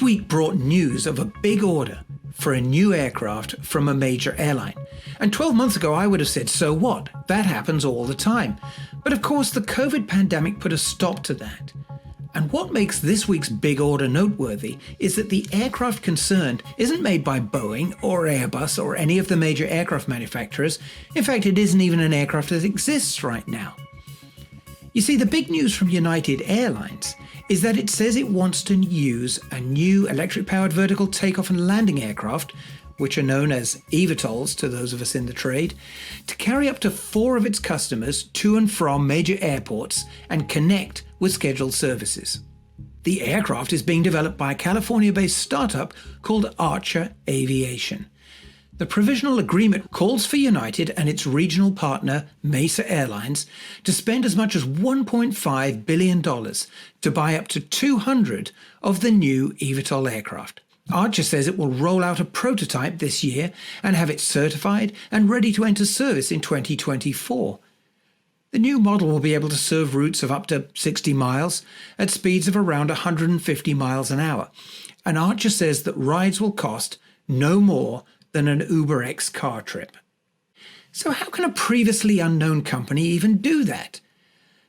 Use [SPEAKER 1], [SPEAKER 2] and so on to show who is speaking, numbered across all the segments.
[SPEAKER 1] This week brought news of a big order for a new aircraft from a major airline. And 12 months ago I would have said, so what? That happens all the time. But of course the COVID pandemic put a stop to that. And what makes this week's big order noteworthy is that the aircraft concerned isn't made by Boeing or Airbus or any of the major aircraft manufacturers. In fact, it isn't even an aircraft that exists right now. You see, the big news from United Airlines is that it says it wants to use a new electric-powered vertical takeoff and landing aircraft, which are known as eVTOLs to those of us in the trade, to carry up to 4 of its customers to and from major airports and connect with scheduled services. The aircraft is being developed by a California-based startup called Archer Aviation. The provisional agreement calls for United and its regional partner, Mesa Airlines, to spend as much as $1.5 billion to buy up to 200 of the new eVTOL aircraft. Archer says it will roll out a prototype this year and have it certified and ready to enter service in 2024. The new model will be able to serve routes of up to 60 miles at speeds of around 150 miles an hour. And Archer says that rides will cost no more than an UberX car trip. So how can a previously unknown company even do that?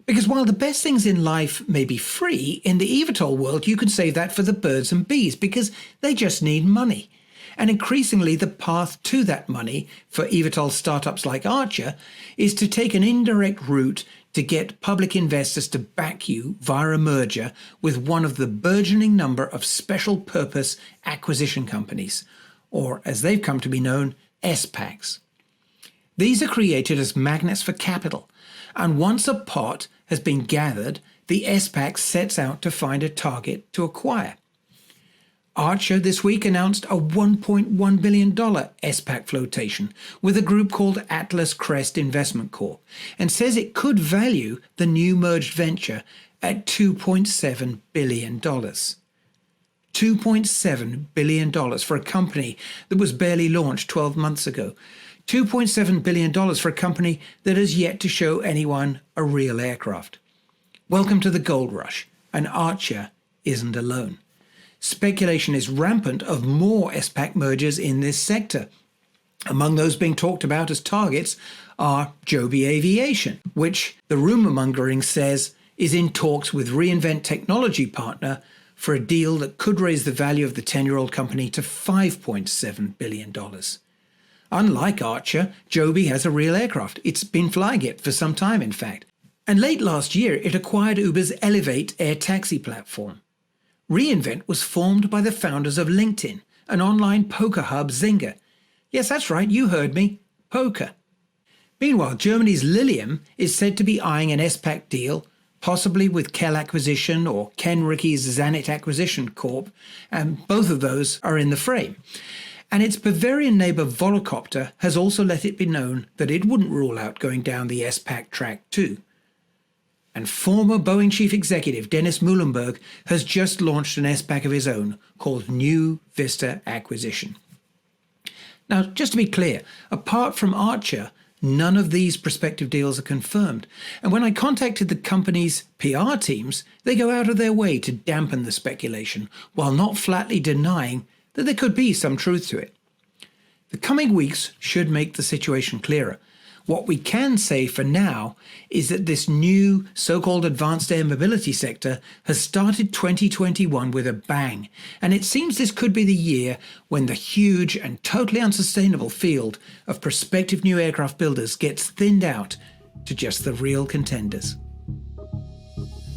[SPEAKER 1] Because while the best things in life may be free, in the eVTOL world you can save that for the birds and bees because they just need money. And increasingly the path to that money for eVTOL startups like Archer is to take an indirect route to get public investors to back you via a merger with one of the burgeoning number of special purpose acquisition companies, or as they've come to be known, SPACs. These are created as magnets for capital, and once a pot has been gathered, the SPAC sets out to find a target to acquire. Archer this week announced a $1.1 billion SPAC flotation with a group called Atlas Crest Investment Corp, and says it could value the new merged venture at $2.7 billion. $2.7 billion for a company that was barely launched 12 months ago. $2.7 billion for a company that has yet to show anyone a real aircraft. Welcome to the gold rush, and Archer isn't alone. Speculation is rampant of more SPAC mergers in this sector. Among those being talked about as targets are Joby Aviation, which the rumor mongering says is in talks with reInvent technology partner for a deal that could raise the value of the 10-year-old company to $5.7 billion. Unlike Archer, Joby has a real aircraft. It's been flying it for some time, in fact. And late last year, it acquired Uber's Elevate air taxi platform. reInvent was formed by the founders of LinkedIn, an online poker hub Zynga. Yes, that's right, you heard me, poker. Meanwhile, Germany's Lilium is said to be eyeing an SPAC deal, possibly with Kell Acquisition or Ken Ricky's Zanit Acquisition Corp, and both of those are in the frame. And its Bavarian neighbour Volocopter has also let it be known that it wouldn't rule out going down the SPAC track too. And former Boeing chief executive Dennis Muhlenberg has just launched an SPAC of his own called New Vista Acquisition. Now, just to be clear, apart from Archer, none of these prospective deals are confirmed. And when I contacted the company's PR teams, they go out of their way to dampen the speculation, while not flatly denying that there could be some truth to it. The coming weeks should make the situation clearer. What we can say for now is that this new so-called advanced air mobility sector has started 2021 with a bang, and it seems this could be the year when the huge and totally unsustainable field of prospective new aircraft builders gets thinned out to just the real contenders.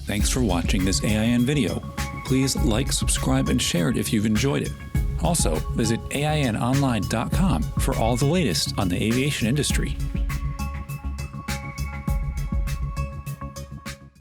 [SPEAKER 2] Thanks for watching this AIN video. Please like, subscribe, and share it if you've enjoyed it. Also, visit AINonline.com for all the latest on the aviation industry.